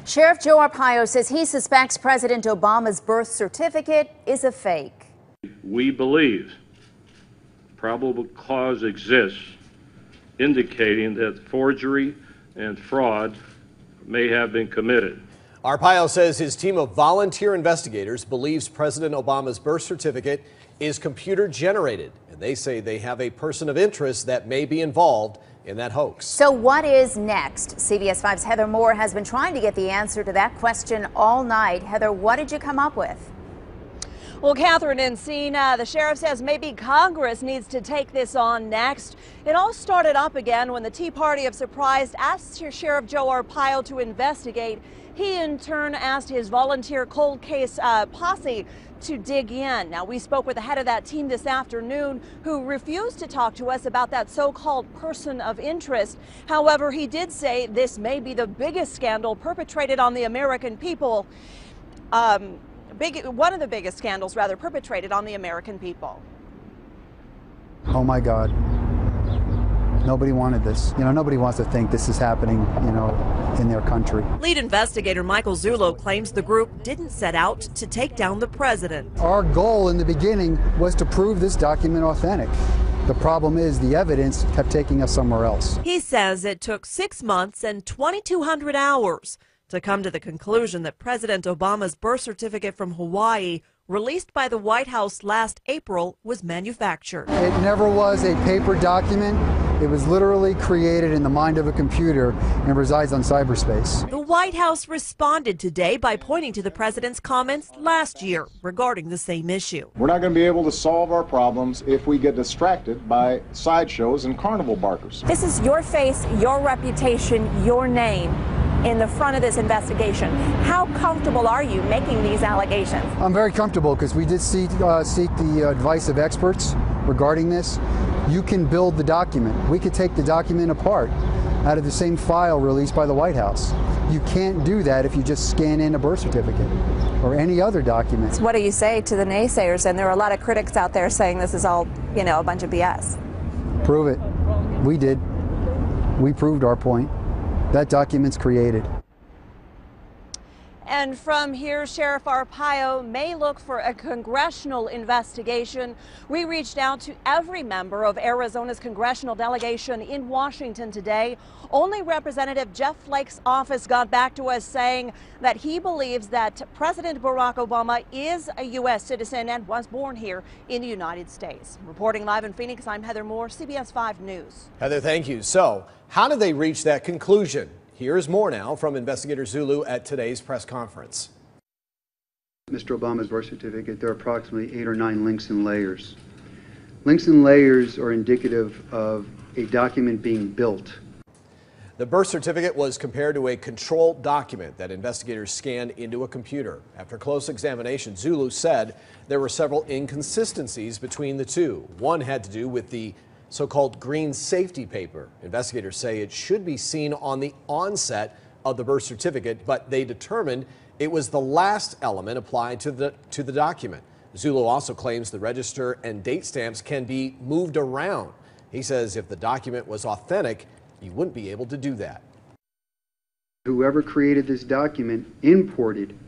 Sheriff Joe Arpaio says he suspects President Obama's birth certificate is a fake. We believe probable cause exists indicating that forgery and fraud may have been committed. Arpaio says his team of volunteer investigators believes President Obama's birth certificate is computer generated, and they say they have a person of interest that may be involved in that hoax. So what is next? CBS 5's Heather Moore has been trying to get the answer to that question all night. Heather, what did you come up with? Well, Catherine and Cena, the sheriff says maybe Congress needs to take this on next. It all started up again when the Tea Party of Surprise asked Sheriff Joe Arpaio to investigate. He in turn asked his volunteer cold case posse to dig in. Now, we spoke with the head of that team this afternoon who refused to talk to us about that so-called person of interest. However, he did say this may be the biggest scandal perpetrated on the American people. One of the biggest scandals, rather, perpetrated on the American people. Oh my God. Nobody wanted this. Nobody wants to think this is happening, in their country. Lead investigator Michael Zullo claims the group didn't set out to take down the president. Our goal in the beginning was to prove this document authentic. The problem is the evidence kept taking us somewhere else. He says it took 6 months and 2,200 hours to come to the conclusion that President Obama's birth certificate from Hawaii, released by the White House last April, was manufactured. It never was a paper document. It was literally created in the mind of a computer and resides on cyberspace. The White House responded today by pointing to the president's comments last year regarding the same issue. We're not going to be able to solve our problems if we get distracted by sideshows and carnival barkers. This is your face, your reputation, your name in the front of this investigation. How comfortable are you making these allegations? I'm very comfortable because we did seek the advice of experts regarding this. You can build the document. We could take the document apart out of the same file released by the White House. You can't do that if you just scan in a birth certificate or any other document. What do you say to the naysayers? And there are a lot of critics out there saying this is all, a bunch of BS. Prove it. We did. We proved our point. That document's created. And from here, Sheriff Arpaio may look for a congressional investigation. We reached out to every member of Arizona's congressional delegation in Washington today. Only Representative Jeff Flake's office got back to us saying that he believes that President Barack Obama is a U.S. citizen and was born here in the United States. Reporting live in Phoenix, I'm Heather Moore, CBS 5 News. Heather, thank you. So, how did they reach that conclusion? Here's more now from Investigator Zulu at today's press conference. Mr. Obama's birth certificate, there are approximately 8 or 9 links and layers. Links and layers are indicative of a document being built. The birth certificate was compared to a controlled document that investigators scanned into a computer. After close examination, Zulu said there were several inconsistencies between the two. One had to do with the so-called green safety paper. Investigators say it should be seen on the onset of the birth certificate, but they determined it was the last element applied to the document. Zulu also claims the register and date stamps can be moved around. He says if the document was authentic, you wouldn't be able to do that. Whoever created this document imported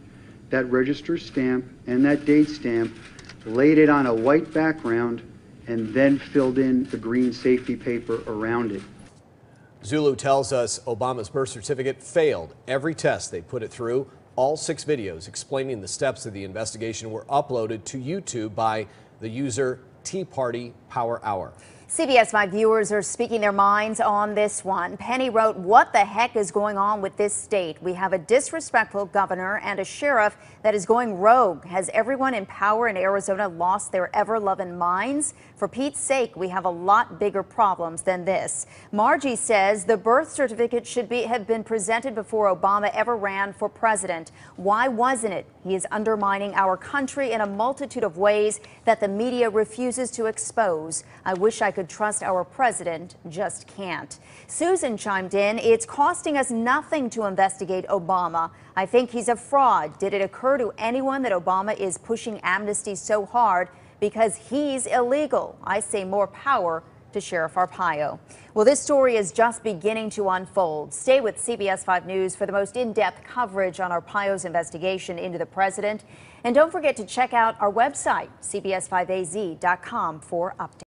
that register stamp and that date stamp, laid it on a white background, and then filled in the green safety paper around it. Zulu tells us Obama's birth certificate failed every test they put it through. All 6 videos explaining the steps of the investigation were uploaded to YouTube by the user Tea Party Power Hour. CBS 5 viewers are speaking their minds on this one. Penny wrote, "What the heck is going on with this state? We have a disrespectful governor and a sheriff that is going rogue. Has everyone in power in Arizona lost their ever-loving minds? For Pete's sake, we have a lot bigger problems than this." Margie says the birth certificate should have been presented before Obama ever ran for president. Why wasn't it? He is undermining our country in a multitude of ways that the media refuses to expose. I wish I could trust our president, just can't. Susan chimed in, "It's costing us nothing to investigate Obama. I think he's a fraud. Did it occur to anyone that Obama is pushing amnesty so hard because he's illegal? I say more power to Sheriff Arpaio. Well, this story is just beginning to unfold. Stay with CBS 5 News for the most in-depth coverage on Arpaio's investigation into the president. And don't forget to check out our website, cbs5az.com, for updates.